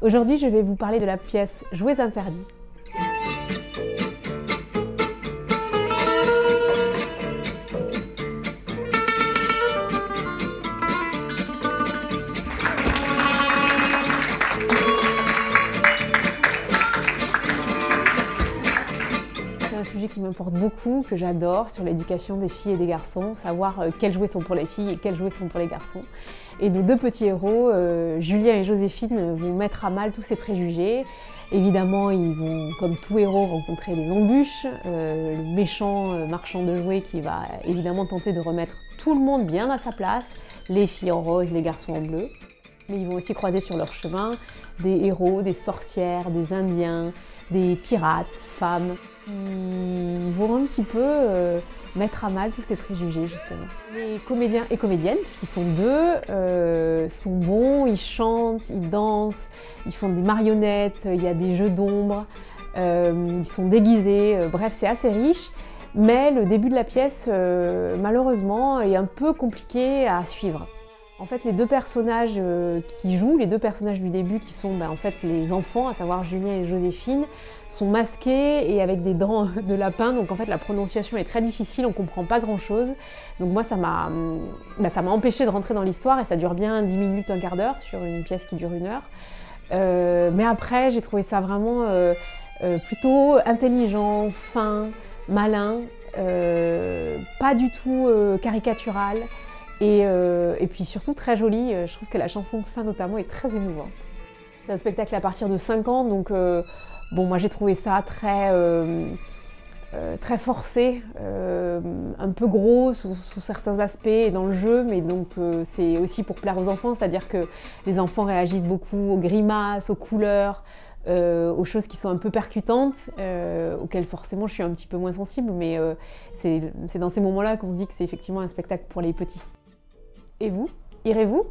Aujourd'hui, je vais vous parler de la pièce Jouets interdits. C'est un sujet qui m'importe beaucoup, que j'adore, sur l'éducation des filles et des garçons, savoir quels jouets sont pour les filles et quels jouets sont pour les garçons. Et nos deux petits héros, Julien et Joséphine, vont mettre à mal tous ces préjugés. Évidemment, ils vont, comme tout héros, rencontrer des embûches, le méchant marchand de jouets qui va évidemment tenter de remettre tout le monde bien à sa place, les filles en rose, les garçons en bleu. Mais ils vont aussi croiser sur leur chemin des héros, des sorcières, des indiens, des pirates, femmes, qui vont un petit peu mettre à mal tous ces préjugés, justement. Les comédiens et comédiennes, puisqu'ils sont deux, sont bons, ils chantent, ils dansent, ils font des marionnettes, il y a des jeux d'ombre, ils sont déguisés, bref, c'est assez riche. Mais le début de la pièce, malheureusement, est un peu compliqué à suivre. En fait, les deux personnages qui jouent, les deux personnages du début qui sont en fait les enfants, à savoir Julien et Joséphine, sont masqués et avec des dents de lapin, donc en fait la prononciation est très difficile, on comprend pas grand chose. Donc moi ça m'a empêché de rentrer dans l'histoire et ça dure bien 10 minutes, un quart d'heure sur une pièce qui dure 1 heure. Mais après j'ai trouvé ça vraiment plutôt intelligent, fin, malin, pas du tout caricatural. Et puis surtout très jolie, je trouve que la chanson de fin notamment est très émouvante. C'est un spectacle à partir de 5 ans, donc bon, moi j'ai trouvé ça très forcé, un peu gros sous certains aspects dans le jeu, mais donc c'est aussi pour plaire aux enfants, c'est-à-dire que les enfants réagissent beaucoup aux grimaces, aux couleurs, aux choses qui sont un peu percutantes, auxquelles forcément je suis un petit peu moins sensible, mais c'est dans ces moments-là qu'on se dit que c'est effectivement un spectacle pour les petits. Et vous, irez-vous ?